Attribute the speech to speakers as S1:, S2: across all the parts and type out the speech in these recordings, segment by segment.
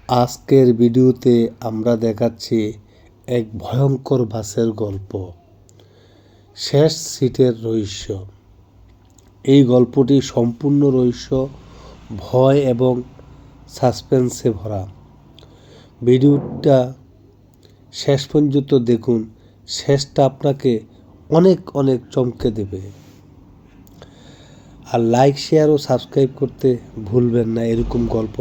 S1: আজকের ভিডিওতে আমরা দেখাচ্ছি এক ভয়ঙ্কর বাসের গল্প, শেষ সিটের রহস্য। এই গল্পটি সম্পূর্ণ রহস্য, ভয় এবং সাসপেন্সে ভরা। ভিডিওটা শেষ পর্যন্ত দেখুন, শেষটা আপনাকে অনেক অনেক চমকে দেবে। আর লাইক, শেয়ার ও সাবস্ক্রাইব করতে ভুলবেন না এরকম গল্প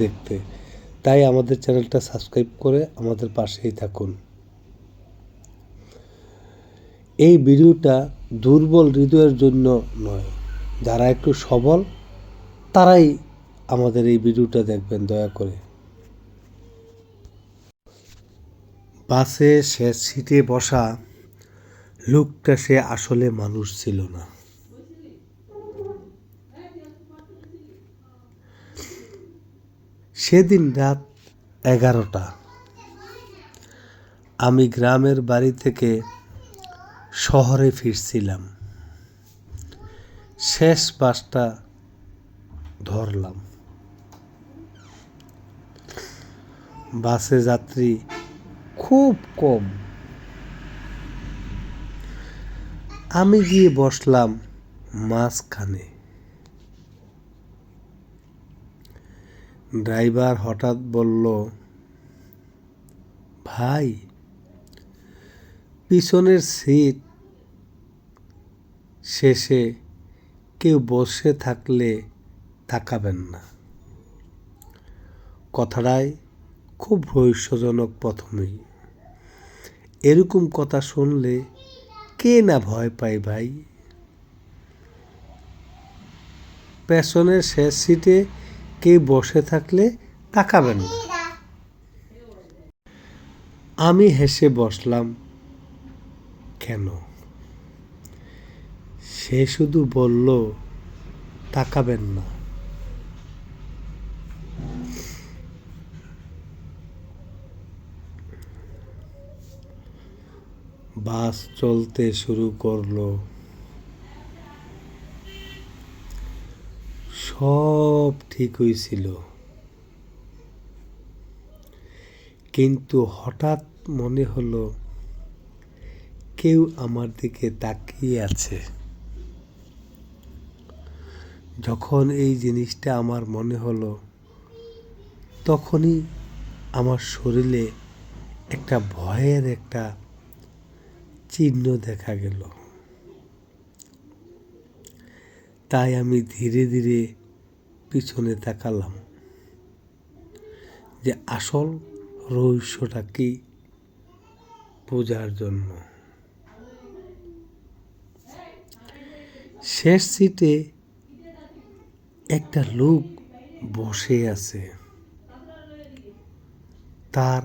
S1: দেখতে। তাই আমাদের চ্যানেলটা সাবস্ক্রাইব করে আমাদের পাশেই থাকুন। এই ভিডিওটা দুর্বল হৃদয়ের জন্য নয়, যারা একটু সবল তারাই আমাদের এই ভিডিওটা দেখবেন দয়া করে। বাসে শেষ সিটে বসা লোকটা সে আসলে মানুষ ছিল না। সেদিন রাত 11টা। আমি গ্রামের বাড়ি থেকে শহরে ফিরছিলাম। শেষ বাসটা ধরলাম। বাসে যাত্রী খুব কম। আমি গিয়ে বসলাম মাঝখানে। ড্রাইভার হঠাৎ বলল, ভাই, পিছনের সিট শেষে কেউ বসে থাকলে তাকাবেন না। কথাটাই খুব রহস্যজনক। প্রথমেই এরকম কথা শুনলে কে না ভয় পায় ভাই? পেছনের শেষ সিটে কেউ বসে থাকলে তাকাবেন না। আমি হেসে বসলাম। কেন? সে শুধু বলল, তাকাবেন না। বাস চলতে শুরু করলো। সব ঠিক হয়েছিল, কিন্তু হঠাৎ মনে হলো কেউ আমার দিকে তাকিয়ে আছে। যখন এই জিনিসটা আমার মনে হলো, তখনই আমার শরীরে একটা ভয়ের একটা চিহ্ন দেখা গেল। তাই আমি ধীরে ধীরে পিছনে তাকালাম যে আসল রহস্যটা কি বোঝার জন্য। শেষ সিটে একটা লোক বসে আছে। তার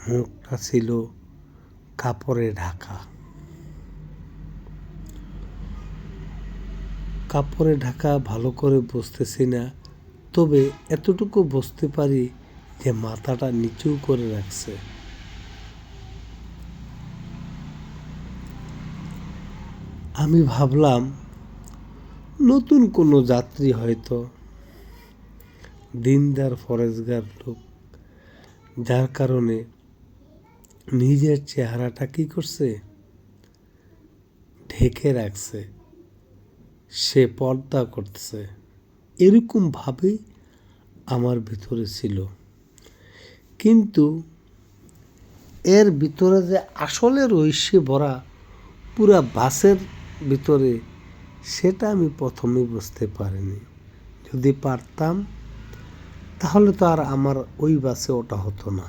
S1: মুখটা ছিল কাপড়ে ঢাকা। কাপড়ে ঢাকা ভালো করে বুঝতেছি না, তবে এতটুকু বুঝতে পারি যে মাথাটা নিচু করে রাখছে। আমি ভাবলাম নতুন কোনো যাত্রী হয়তো, দিনদার ফরেজগার লোক, যার কারণে নিজের চেহারাটা কি করছে, ঢেকে রাখছে, সে পর্দা করতেছে, এরকম ভাবেই আমার ভিতরে ছিল। কিন্তু এর ভিতরে যে আসলে রহস্যে ভরা পুরা বাসের ভিতরে, সেটা আমি প্রথমে বুঝতে পারিনি। যদি পারতাম তাহলে তো আর আমার ওই বাসে ওটা হতো না।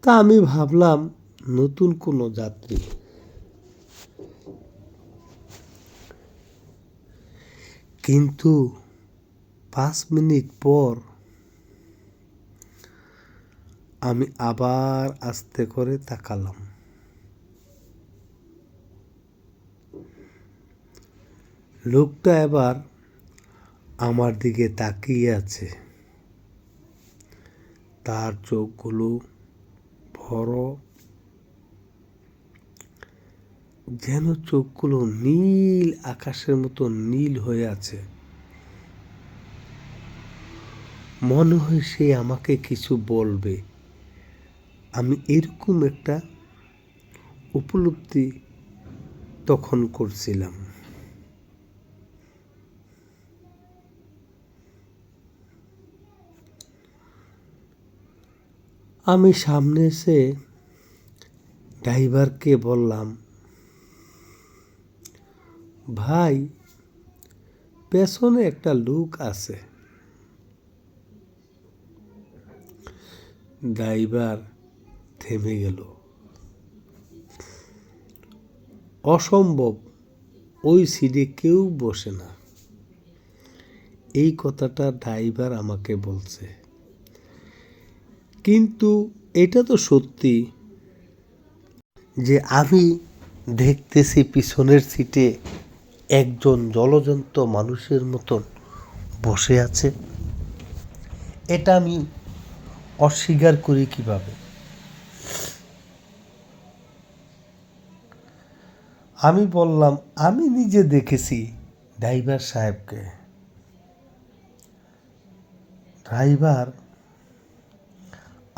S1: তা আমি ভাবলাম নতুন কোনো যাত্রী। কিন্তু 5 মিনিট পর আমি আবার আস্তে করে তাকালাম। লোকটা এবার আমার দিকে তাকিয়ে আছে। তার চোখগুলো বড়, যেন চোখগুলো নীল আকাশের মতো নীল হয়ে আছে। মনে হয় সে আমাকে কিছু বলবে। আমি এরকম একটা উপলব্ধি তখন করছিলাম। আমি সামনে এসে ড্রাইভারকে বললাম, ভাই, পেছনে একটা লোক আছে। ড্রাইভার থেমে গেল। অসম্ভব, ওই সিটে কেউ বসে না। এই কথাটা ড্রাইভার আমাকে বলছে, কিন্তু এটা তো সত্যি যে আমি দেখতেছি পিছনের সিটে একজন জলজন্ত মানুষের মতন বসে আছে। এটা আমি অস্বীকার করি কিভাবে? আমি বললাম, আমি নিজে দেখেছি ড্রাইভার সাহেবকে। ড্রাইভার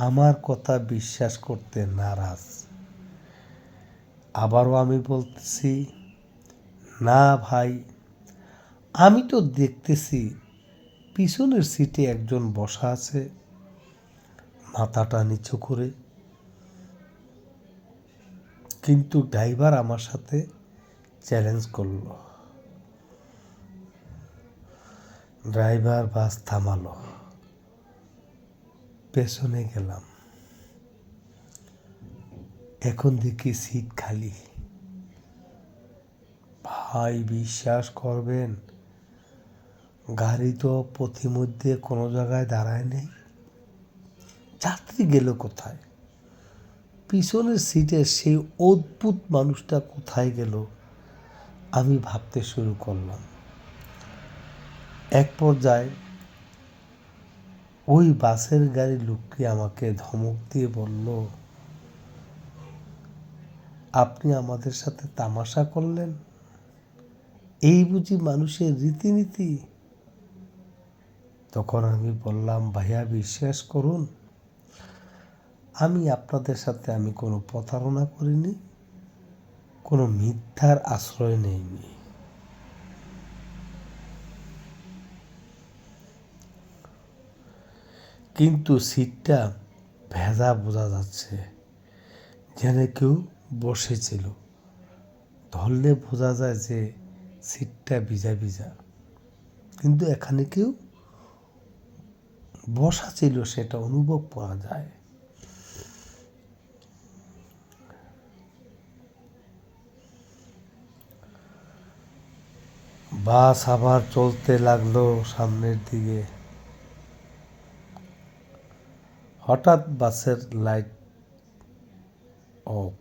S1: আমার কথা বিশ্বাস করতে নারাজ। আবারও আমি বলতেছি, না ভাই, আমি তো দেখতেছি পিছনের সিটে একজন বসা আছে, মাথাটা নিচু করে। কিন্তু ড্রাইভার আমার সাথে চ্যালেঞ্জ করলো। ড্রাইভার বাস থামালো। পেছনে গেলাম, এখন দেখি সিট খালি। ভাই, বিশ্বাস করবেন, গাড়ি তো পথিমধ্যে কোনো জায়গায় দাঁড়ায় নেই। যাত্রী গেল কোথায়? পিছনের সিটে সেই অদ্ভুত মানুষটা কোথায় গেল? আমি ভাবতে শুরু করলাম। এক পর্যায়ে ওই বাসের গাড়ির লোকটি আমাকে ধমক দিয়ে বলল, আপনি আমাদের সাথে তামাশা করলেন? এই বুঝি মানুষের রীতিনীতি? তখন আমি বললাম, ভাইয়া, বিশ্বাস করুন, আমি আপনাদের সাথে কোনো প্রতারণা করিনি, কোনো মিথ্যার আশ্রয় নেইনি। কিন্তু সিটটা ভেজা বোঝা যাচ্ছে, যেন কেউ বসেছিল। ধরলে বোঝা যায় যে সিটটা ভিজা ভিজা, কিন্তু এখানে কেউ বসা ছিল, সেটা অনুভব করা যায়। বাস আবার চলতে লাগলো সামনের দিকে। হঠাৎ বাসের লাইট অফ।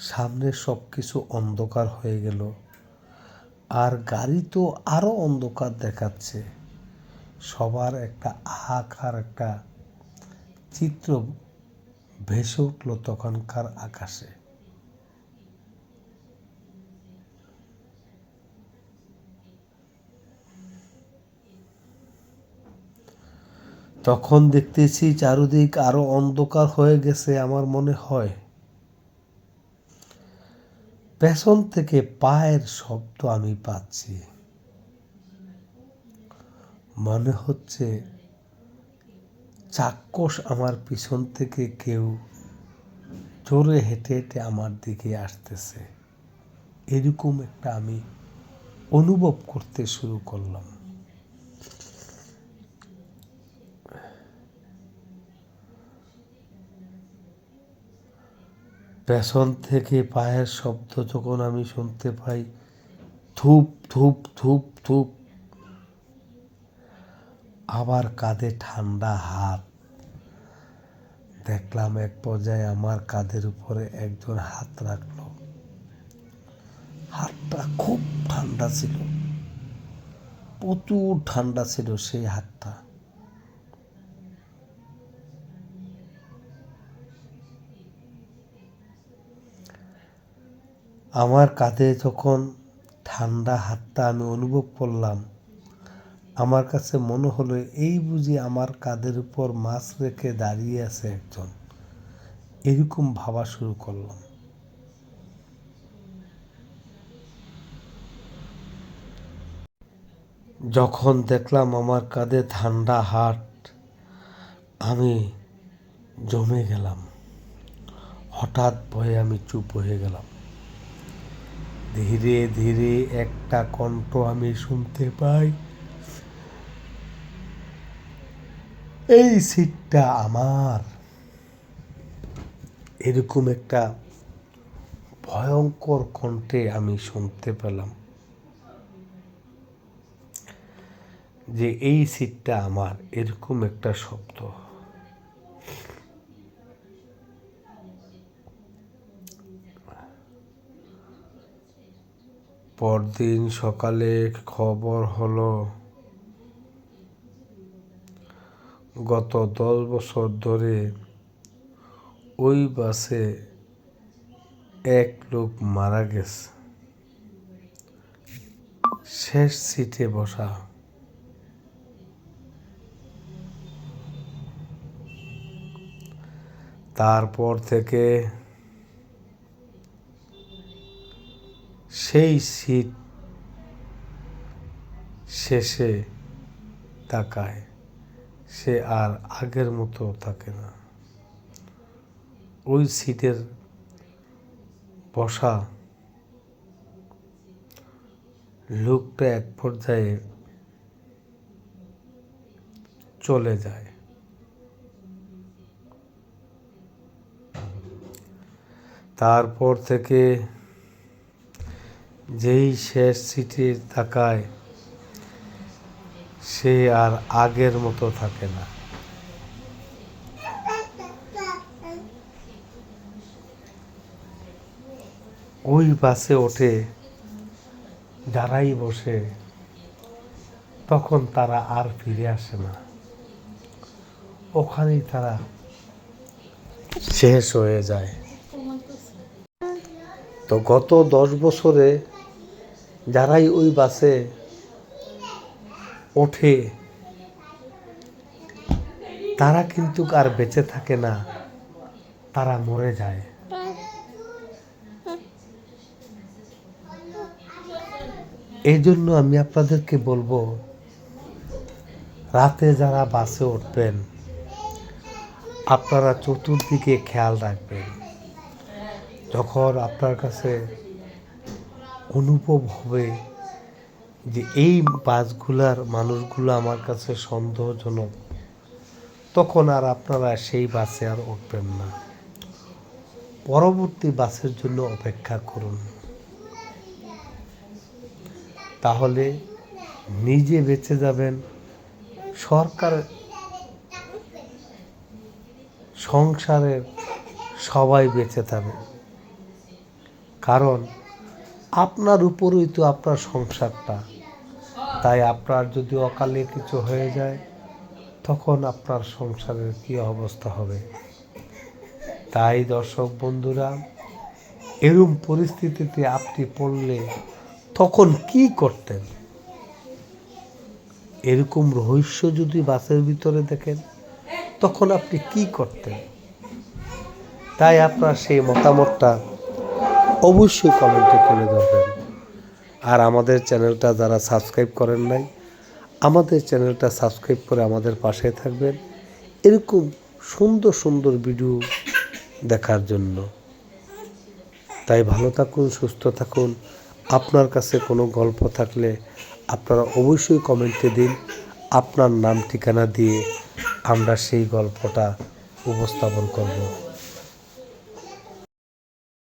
S1: সামনে সব কিছু অন্ধকার হয়ে গেল, আর গাড়ি তো আরো অন্ধকার দেখাচ্ছে। সবার একটা আকার, একটা চিত্র ভেসে উঠল তখনকার আকাশে। তখন দেখতেছি চারদিক আরো অন্ধকার হয়ে গেছে। আমার মনে হয় পেছন থেকে পায়ের শব্দ আমি পাচ্ছি। মনে হচ্ছে চাক্ষুষ আমার পিছন থেকে কেউ জোরে হেঁটে হেঁটে আমার দিকে আসতেছে। এরকম একটা আমি অনুভব করতে শুরু করলাম। পেছন থেকে পায়ের শব্দ যখন আমি শুনতে পাই, ধূপ ধূপ ধূপ ধূপ, আবার কাঁধে ঠান্ডা হাত। দেখলাম এক পর্যায়ে আমার কাঁধের উপরে একজন হাত রাখলো। হাতটা খুব ঠান্ডা ছিল, প্রচুর ঠান্ডা ছিল সেই হাতটা। আমার কাঁধে যখন ঠান্ডা হাতটা আমি অনুভব করলাম, আমার কাছে মনে হলো এই বুঝি আমার কাঁধের উপর মাছ রেখে দাঁড়িয়ে আছে একজন, এরকম ভাবা শুরু করলাম। যখন দেখলাম আমার কাঁধে ঠান্ডা হাত, আমি জমে গেলাম। হঠাৎ ভয়ে আমি চুপ হয়ে গেলাম। ধীরে ধীরে একটা কণ্ঠ আমি শুনতে পাই, এই সিটটা আমার। এরকম একটা ভয়ঙ্কর কণ্ঠে আমি শুনতে পেলাম যে এই সিটটা আমার, এরকম একটা শব্দ। পরদিন সকালে খবর হলো গত 10 বছর ধরে ওই বাসে এক লোক মারা গেছে, শেষ সিটে বসা। তারপর থেকে সেই সিট শেষে তাকায়, সে আর আগের মতো থাকে না। ওই সিটের বসা লোকটা এক পর্যায়ে চলে যায়। তারপর থেকে যেই শেষ সিটে তাকায়, সে আর আগের মতো থাকে না। ওই বাসে ওঠে যারাই বসে, তখন তারা আর ফিরে আসে না, ওখানেই তারা শেষ হয়ে যায়। তো গত 10 বছরে যারাই ওই বাসে ওঠে, তারা কিন্তু আর বেঁচে থাকে না, তারা মরে যায়। এই জন্য আমি আপনাদেরকে বলবো, রাতে যারা বাসে উঠবেন, আপনারা চতুর্দিকে খেয়াল রাখবেন। যখন আপনার কাছে অনুভব হবে যে এই বাসগুলার মানুষগুলো আমার কাছে সন্দেহজনক, তখন আর আপনারা সেই বাসে আর উঠবেন না, পরবর্তী বাসের জন্য অপেক্ষা করুন। তাহলে নিজে বেঁচে যাবেন, সরকার সংসারের সবাই বেঁচে যাবে। কারণ আপনার উপরেই তো আপনার সংসারটা। তাই আপনার যদি অকালে কিছু হয়ে যায়, তখন আপনার সংসারের কী অবস্থা হবে। তাই দর্শক বন্ধুরা, এরকম পরিস্থিতিতে আপনি পড়লে তখন কি করতেন? এরকম রহস্য যদি বাসের ভিতরে দেখেন, তখন আপনি কি করতেন? তাই আপনার সেই মতামতটা অবশ্যই কমেন্টে তুলে ধরবেন। আর আমাদের চ্যানেলটা যারা সাবস্ক্রাইব করেন নাই, আমাদের চ্যানেলটা সাবস্ক্রাইব করে আমাদের পাশে থাকবেন, এরকম সুন্দর সুন্দর ভিডিও দেখার জন্য। তাই ভালো থাকুন, সুস্থ থাকুন। আপনার কাছে কোনো গল্প থাকলে আপনারা অবশ্যই কমেন্টে দিন, আপনার নাম ঠিকানা দিয়ে আমরা সেই গল্পটা উপস্থাপন করব।